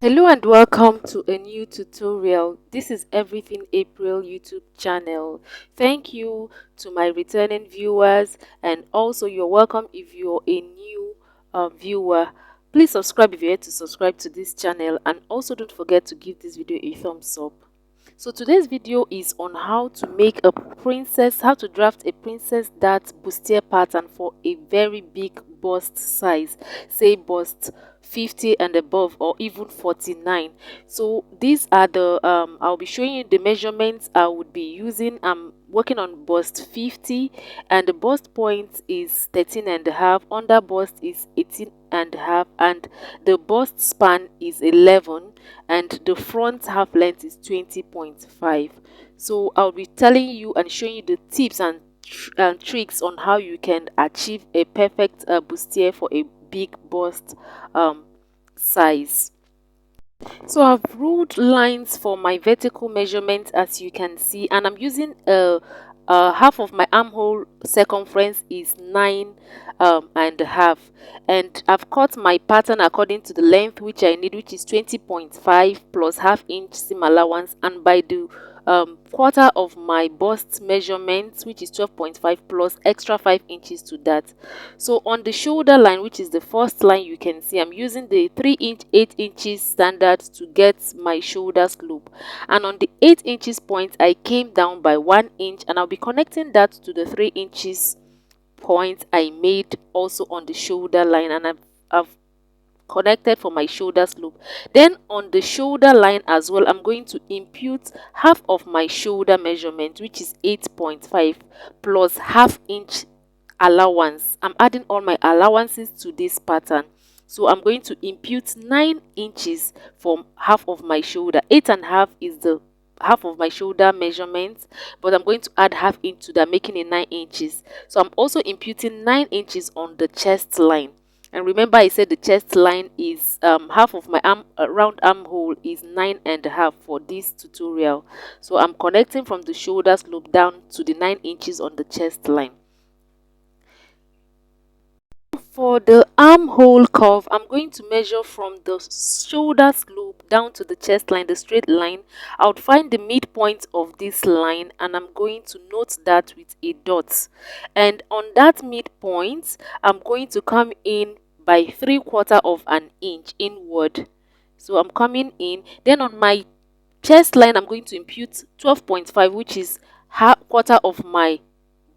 Hello and welcome to a new tutorial. This is Everything April YouTube channel. Thank you to my returning viewers, and also you're welcome if you're a new viewer. Please subscribe if you're yet to subscribe to this channel, and also don't forget to give this video a thumbs up. So today's video is on how to make how to draft a princess dart bustier pattern for a very big bust size, say bust 50 and above, or even 49. So these are the I'll be showing you the measurements I would be using. I'm working on bust 50, and the bust point is 13 and a half, under bust is 18 and a half, and the bust span is 11, and the front half length is 20.5. So I'll be telling you and showing you the tips and tricks on how you can achieve a perfect bustier for a big bust um, size. So I've ruled lines for my vertical measurement, as you can see, and I'm using half of my armhole circumference is 9.5, and I've cut my pattern according to the length which I need, which is 20.5 plus half inch seam allowance, and by the quarter of my bust measurement, which is 12.5 plus extra 5 inches to that. So on the shoulder line, which is the first line, you can see I'm using the 3 inch 8 inches standard to get my shoulder slope, and on the 8 inches point I came down by 1 inch, and I'll be connecting that to the 3 inches point I made also on the shoulder line, and I've connected for my shoulder slope. Then on the shoulder line as well, I'm going to impute half of my shoulder measurement, which is 8.5 plus half inch allowance. I'm adding all my allowances to this pattern. So I'm going to impute 9 inches from half of my shoulder. 8.5 is the half of my shoulder measurement, but I'm going to add half inch to that, making it 9 inches. So I'm also imputing 9 inches on the chest line. And remember, I said the chest line is half of my round armhole is 9.5 for this tutorial. So I'm connecting from the shoulder slope down to the 9 inches on the chest line. For the armhole curve, I'm going to measure from the shoulder slope down to the chest line, the straight line. I would find the midpoint of this line, and I'm going to note that with a dot. And on that midpoint, I'm going to come in by 3/4 of an inch inward. So I'm coming in. Then on my chest line, I'm going to impute 12.5, which is half quarter of my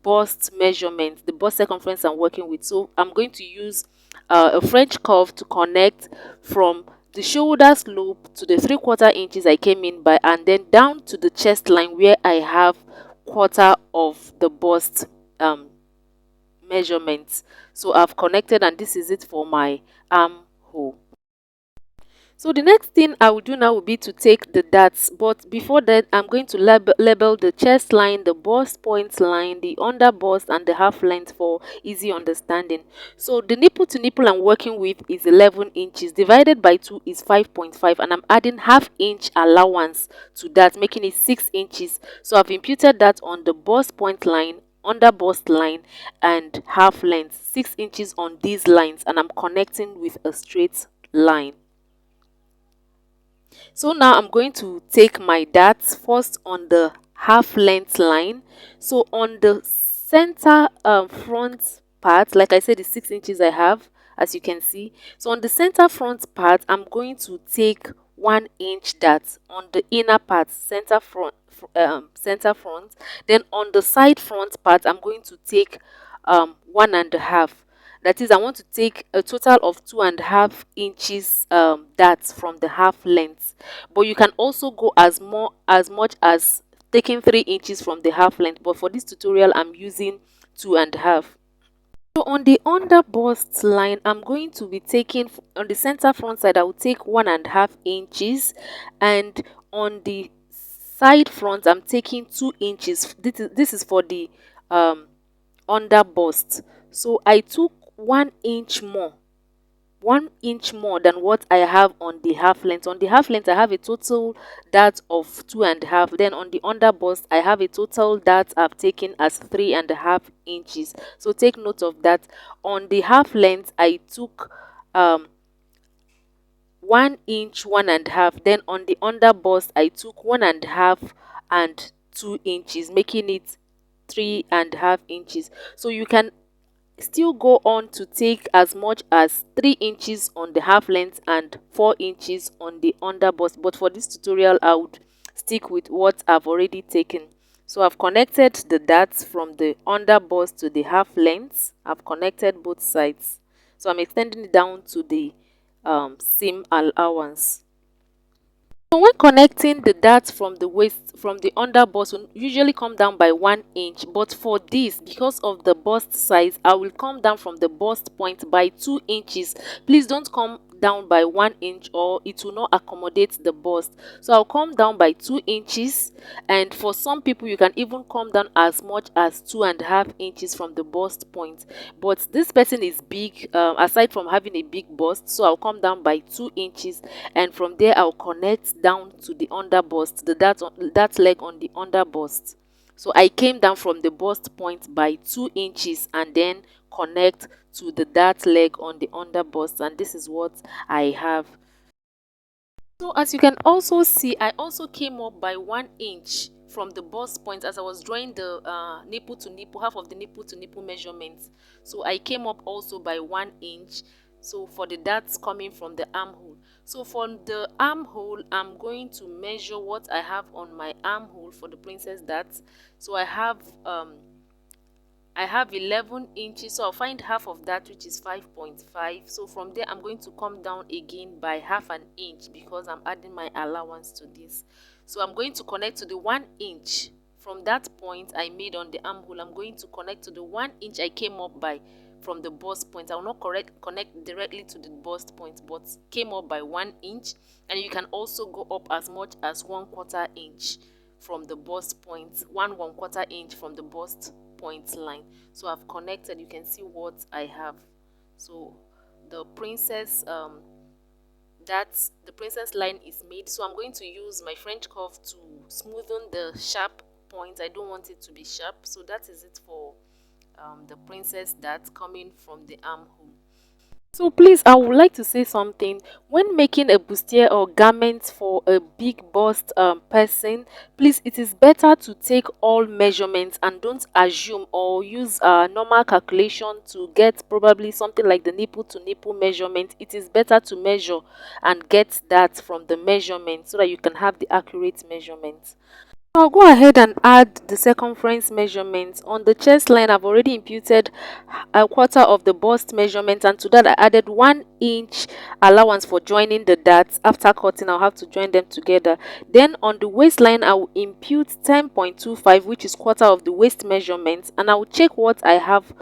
bust measurement, the bust circumference I'm working with. So I'm going to use a French curve to connect from the shoulder slope to the 3/4 inches I came in by, and then down to the chest line where I have quarter of the bust measurements. So I've connected, and this is it for my armhole. So the next thing I will do now will be to take the darts, but before that I'm going to label the chest line, the bust point line, the under bust, and the half length for easy understanding. So the nipple to nipple I'm working with is 11 inches, divided by 2 is 5.5, and I'm adding half inch allowance to that, making it 6 inches. So I've imputed that on the bust point line, under bust line, and half length, 6 inches on these lines, and I'm connecting with a straight line. So now I'm going to take my darts first on the half length line. So on the center front part, like I said, the 6 inches I have, as you can see. So on the center front part, I'm going to take 1 inch dart on the inner part, center front. Then on the side front part, I'm going to take 1.5. That is, I want to take a total of 2.5 inches darts from the half length. But you can also go as much as taking 3 inches from the half length. But for this tutorial, I'm using 2.5. So on the under bust line, I'm going to be taking, on the center front side, I will take 1.5 inches, and on the side front, I'm taking 2 inches. This is for the under bust. So I took 1 inch more, 1 inch more than what I have on the half length. On the half length, I have a total dart of 2.5. Then on the under bust, I have a total dart I've taken as 3.5 inches. So take note of that. On the half length, I took 1 inch, 1.5. Then on the under bust I took 1.5 and 2 inches, making it 3.5 inches. So you can still go on to take as much as 3 inches on the half length and 4 inches on the under bust, but for this tutorial I would stick with what I've already taken. So I've connected the darts from the under bust to the half length. I've connected both sides, so I'm extending it down to the seam allowance. So when connecting the darts from the waist, from the under bust will usually come down by 1 inch, but for this, because of the bust size, I will come down from the bust point by 2 inches. Please don't come down by 1 inch or it will not accommodate the bust. So I'll come down by 2 inches, and for some people you can even come down as much as 2.5 inches from the bust point. But this person is big, aside from having a big bust, so I'll come down by 2 inches, and from there I'll connect down to the under bust, the that leg on the under bust. So I came down from the bust point by 2 inches and then connect to the dart leg on the under bust, and this is what I have. So as you can also see, I also came up by 1 inch from the bust point as I was drawing the nipple to nipple, half of the nipple to nipple measurements. So I came up also by 1 inch. So for the darts coming from the armhole. So from the armhole, I'm going to measure what I have on my armhole for the princess darts. So I have 11 inches, so I'll find half of that, which is 5.5. So from there I'm going to come down again by half an inch because I'm adding my allowance to this. So I'm going to connect to the 1 inch. From that point I made on the armhole, I'm going to connect to the 1 inch I came up by from the bust point. I will not connect directly to the bust point, but came up by 1 inch, and you can also go up as much as 1/4 inch from the bust point, 1/4 inch from the bust point line. So I've connected. You can see what I have. So the princess the princess line is made. So I'm going to use my French curve to smoothen the sharp point. I don't want it to be sharp. So that is it for the princess that's coming from the armhole. So please, I would like to say something. When making a bustier or garment for a big bust person, please, it is better to take all measurements and don't assume or use normal calculation to get probably something like the nipple to nipple measurement. It is better to measure and get that from the measurement so that you can have the accurate measurement. I'll go ahead and add the circumference measurement. On the chest line, I've already imputed 1/4 of the bust measurement, and to that I added 1 inch allowance for joining the darts. After cutting, I'll have to join them together. Then on the waistline, I will impute 10.25, which is 1/4 of the waist measurement, and I will check what I have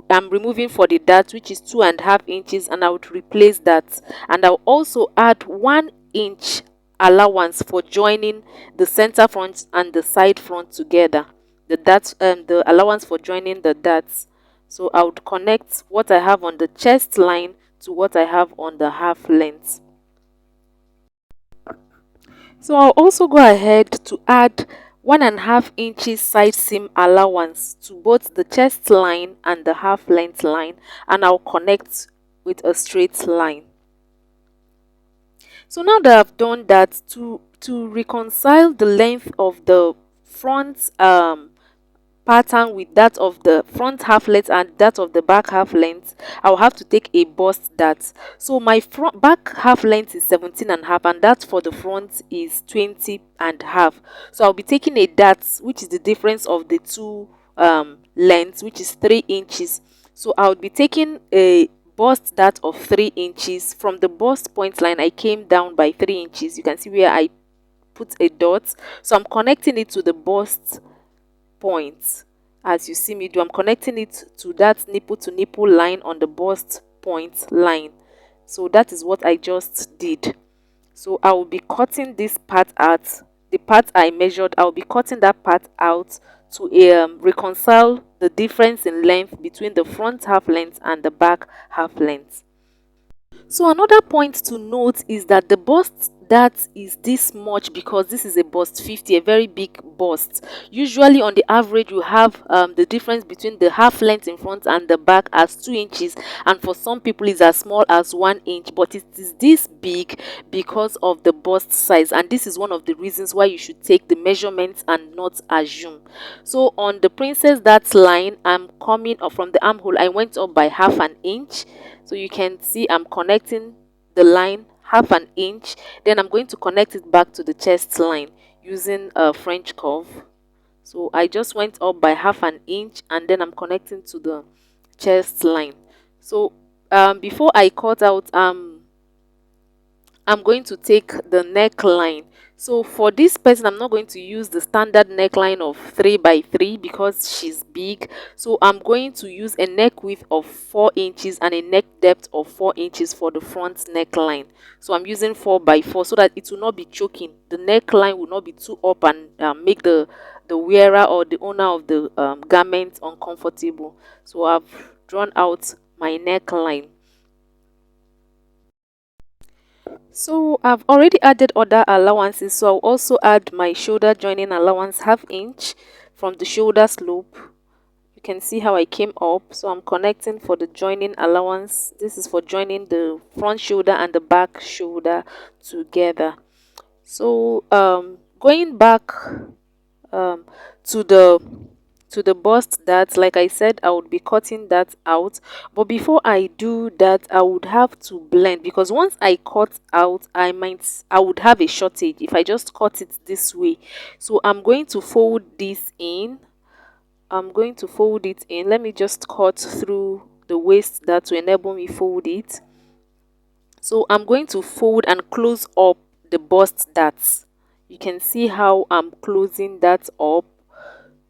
I'm removing for the dart, which is 2.5 inches, and I would replace that. And I'll also add 1 inch allowance for joining the center front and the side front together, the allowance for joining the darts. So I would connect what I have on the chest line to what I have on the half length. So I'll also go ahead to add 1.5 inches side seam allowance to both the chest line and the half length line, and I'll connect with a straight line. So now that I've done that, to reconcile the length of the front pattern with that of the front half length and that of the back half length, I'll have to take a bust dart. So my front back half length is 17.5, and that for the front is 20.5. So I'll be taking a dart, which is the difference of the two lengths, which is 3 inches. So I'll be taking a bust dart of 3 inches. From the bust point line, I came down by 3 inches. You can see where I put a dot. So I'm connecting it to the bust point. As you see me do, I'm connecting it to that nipple to nipple line on the bust point line. So that is what I just did. So I will be cutting this part out, the part I measured. I will be cutting that part out to reconcile the difference in length between the front half length and the back half length. So another point to note is that the bust that is this much because this is a bust 50, a very big bust. Usually on the average you have the difference between the half length in front and the back as 2 inches, and for some people it's as small as 1 inch, but it is this big because of the bust size, and this is one of the reasons why you should take the measurements and not assume. So on the princess that line, I'm coming up from the armhole, I went up by half an inch. So you can see I'm connecting the line half an inch, then I'm going to connect it back to the chest line using a French curve. So I just went up by half an inch and then I'm connecting to the chest line. So before I cut out, I'm going to take the neckline. So for this person, I'm not going to use the standard neckline of 3 by 3 because she's big. So I'm going to use a neck width of 4 inches and a neck depth of 4 inches for the front neckline. So I'm using 4 by 4 so that it will not be choking. The neckline will not be too up and make the wearer or the owner of the garment uncomfortable. So I've drawn out my neckline. So I've already added other allowances, so I'll also add my shoulder joining allowance half inch from the shoulder slope. You can see how I came up, so I'm connecting for the joining allowance. This is for joining the front shoulder and the back shoulder together. So going back um, to the bust, that like I said I would be cutting that out, but before I do that I would have to blend, because once I cut out I would have a shortage if I just cut it this way. So I'm going to fold this in. I'm going to fold it in. Let me just cut through the waist that to enable me fold it. So I'm going to fold and close up the bust that. You can see how I'm closing that up.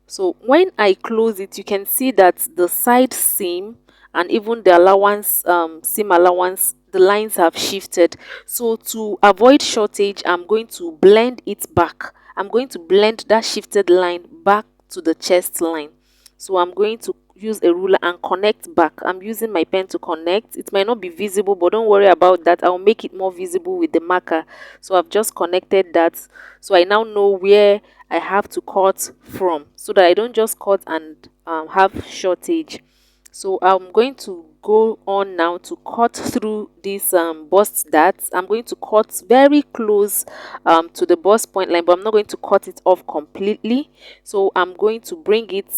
So when I close it, you can see that the side seam and even the allowance seam allowance, the lines have shifted. So to avoid shortage, I'm going to blend it back. I'm going to blend that shifted line back to the chest line. So I'm going to use a ruler and connect back. I'm using my pen to connect. It might not be visible, but don't worry about that. I'll make it more visible with the marker. So I've just connected that. So I now know where I have to cut from, so that I don't just cut and have shortage. So I'm going to go on now to cut through this bust that. I'm going to cut very close to the bust point line, but I'm not going to cut it off completely. So I'm going to bring it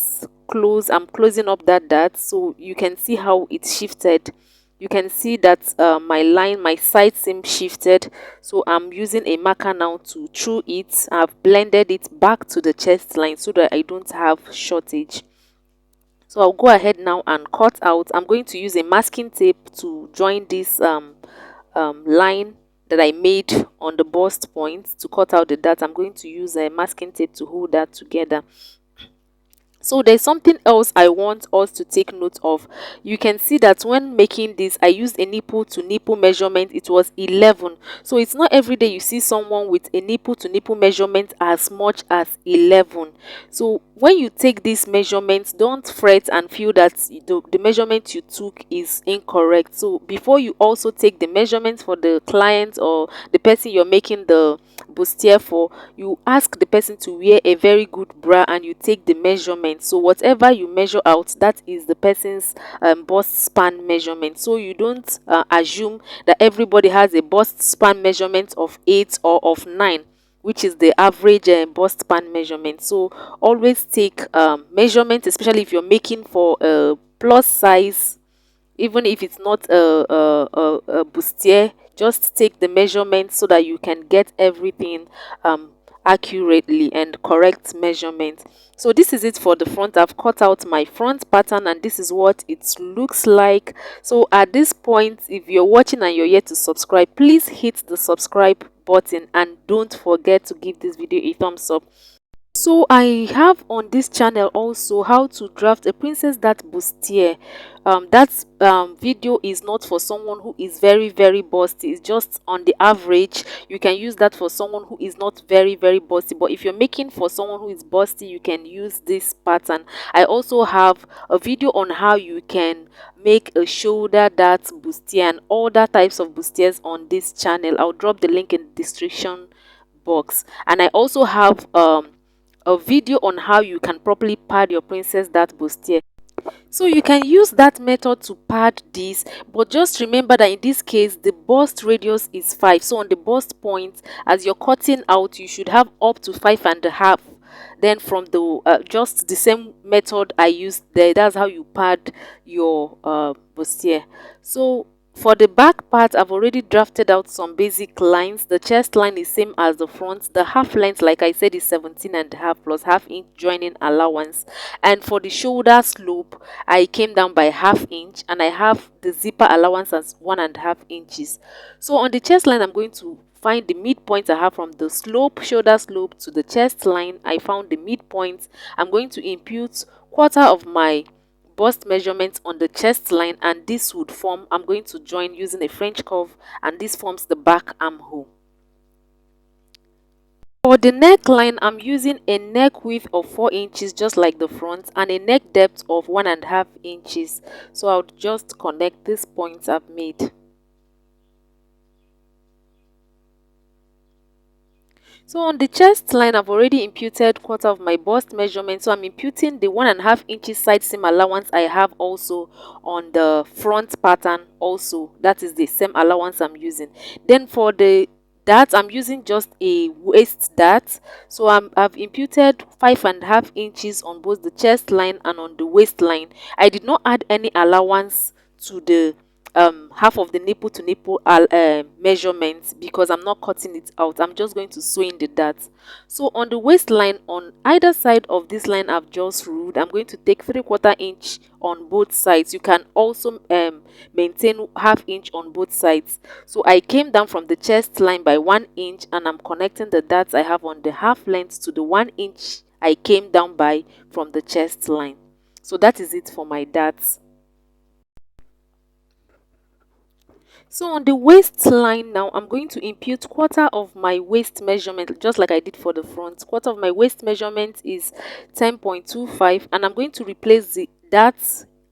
close. I'm closing up that dart so you can see how it shifted. You can see that my side seam shifted. So I'm using a marker now to through it. I've blended it back to the chest line so that I don't have shortage. So I'll go ahead now and cut out. I'm going to use a masking tape to join this line that I made on the bust point to cut out the dart. I'm going to use a masking tape to hold that together. So there's something else I want us to take note of. You can see that when making this, I used a nipple to nipple measurement. It was 11. So it's not every day you see someone with a nipple to nipple measurement as much as 11. So when you take these measurements, don't fret and feel that the measurement you took is incorrect. So before you also take the measurements for the client or the person you're making the bustier for, you ask the person to wear a very good bra and you take the measurement. So whatever you measure out, that is the person's bust span measurement. So you don't assume that everybody has a bust span measurement of 8 or of 9, which is the average bust span measurement. So always take measurement, especially if you're making for a plus size. Even if it's not a bustier, just take the measurement so that you can get everything accurately and correct measurement. So this is it for the front. I've cut out my front pattern and this is what it looks like. So at this point, if you're watching and you're yet to subscribe, please hit the subscribe button and don't forget to give this video a thumbs up So I have on this channel also how to draft a princess that bustier. That video is not for someone who is very busty. It's just on the average. You can use that for someone who is not very busty, but if you're making for someone who is busty, you can use this pattern. I also have a video on how you can make a shoulder that bustier and other types of bustiers on this channel. I'll drop the link in the description box. And I also have a video on how you can properly pad your princess that bustier. So you can use that method to pad this, but just remember that in this case the bust radius is 5. So on the bust point, as you're cutting out, you should have up to 5.5. Then from the just the same method I used there, that's how you pad your bustier. So for the back part, I've already drafted out some basic lines. The chest line is same as the front. The half length, like I said, is 17.5 plus half-inch joining allowance. And for the shoulder slope, I came down by half-inch, and I have the zipper allowance as 1.5 inches. So on the chest line, I'm going to find the midpoint I have from the shoulder slope to the chest line. I found the midpoint. I'm going to impute quarter of my bust measurement on the chest line, and this would form, I'm going to join using a French curve, and this forms the back armhole. For the neckline, I'm using a neck width of 4 inches just like the front, and a neck depth of 1.5 inches. So I'll just connect these points I've made. So on the chest line, I've already imputed quarter of my bust measurement. So I'm imputing the 1.5 inches side seam allowance I have also on the front pattern also. That is the same allowance I'm using. Then for the dart, I'm using just a waist dart. So I've imputed 5.5 inches on both the chest line and on the waistline. I did not add any allowance to the half of the nipple to nipple measurement, because I'm not cutting it out. I'm just going to sew in the dart. So on the waistline, on either side of this line I've just ruled, I'm going to take 3/4 inch on both sides. You can also maintain half-inch on both sides. So I came down from the chest line by 1 inch, and I'm connecting the darts I have on the half length to the 1 inch I came down by from the chest line. So that is it for my darts. So on the waistline now, I'm going to impute quarter of my waist measurement, just like I did for the front. Quarter of my waist measurement is 10.25, and I'm going to replace that.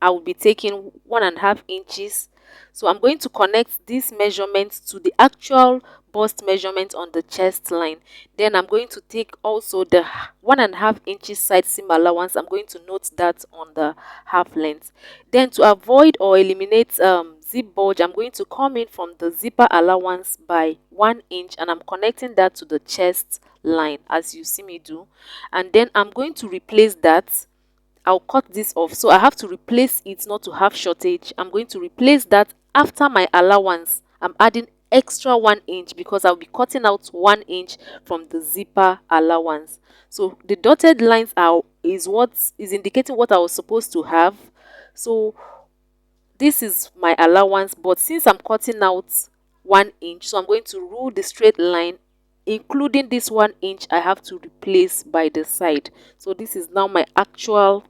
I will be taking 1.5 inches. So I'm going to connect this measurement to the actual bust measurement on the chest line. Then I'm going to take also the 1.5 inches side seam allowance. I'm going to note that on the half length. Then to avoid or eliminate zip bulge, I'm going to come in from the zipper allowance by 1 inch, and I'm connecting that to the chest line as you see me do. And then I'm going to replace that. I'll cut this off, so I have to replace it not to have shortage. I'm going to replace that after my allowance. I'm adding extra 1 inch because I'll be cutting out 1 inch from the zipper allowance. So the dotted lines is what is indicating what I was supposed to have. So this is my allowance, but since I'm cutting out 1 inch, so I'm going to rule the straight line, including this 1 inch I have to replace by the side. So this is now my actual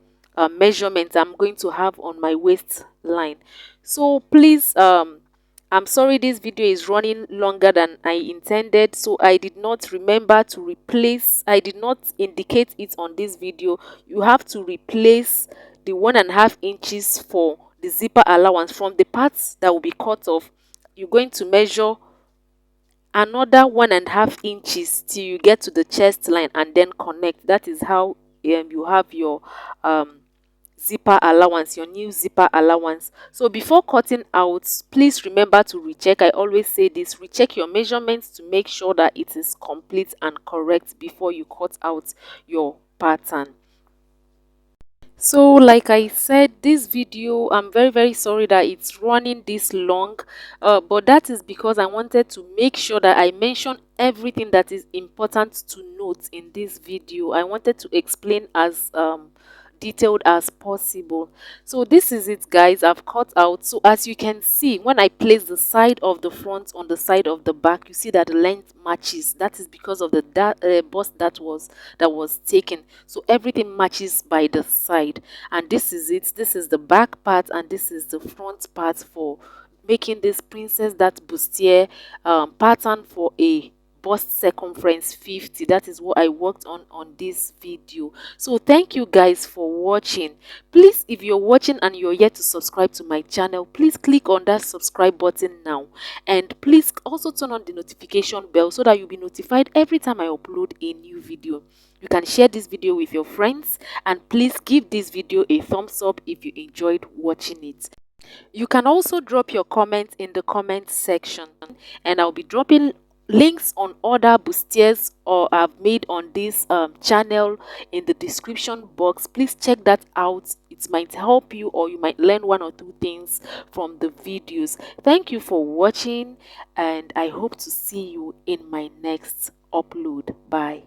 measurement I'm going to have on my waistline. So please, I'm sorry this video is running longer than I intended. So I did not remember to replace, I did not indicate it on this video. You have to replace the 1.5 inches for the zipper allowance from the parts that will be cut off. You're going to measure another 1.5 inches till you get to the chest line, and then connect. That is how you have your zipper allowance, your new zipper allowance. So before cutting out, please remember to recheck. I always say this: recheck your measurements to make sure that it is complete and correct before you cut out your pattern. So like I said, this video, I'm very sorry that it's running this long, but that is because I wanted to make sure that I mention everything that is important to note in this video. I wanted to explain as detailed as possible. So this is it, guys. I've cut out. So as you can see, when I place the side of the front on the side of the back, you see that the length matches. That is because of the bust that was taken. So everything matches by the side, and this is it. This is the back part and this is the front part for making this princess that bustier pattern for a bust circumference 50. That is what I worked on this video. So thank you guys for watching. Please, if you're watching and you're yet to subscribe to my channel, please click on that subscribe button now, and please also turn on the notification bell so that you'll be notified every time I upload a new video. You can share this video with your friends, and please give this video a thumbs up if you enjoyed watching it. You can also drop your comments in the comment section, and I'll be dropping links on other bustiers or I've made on this channel in the description box. Please check that out. It might help you, or you might learn one or two things from the videos. Thank you for watching, and I hope to see you in my next upload. Bye.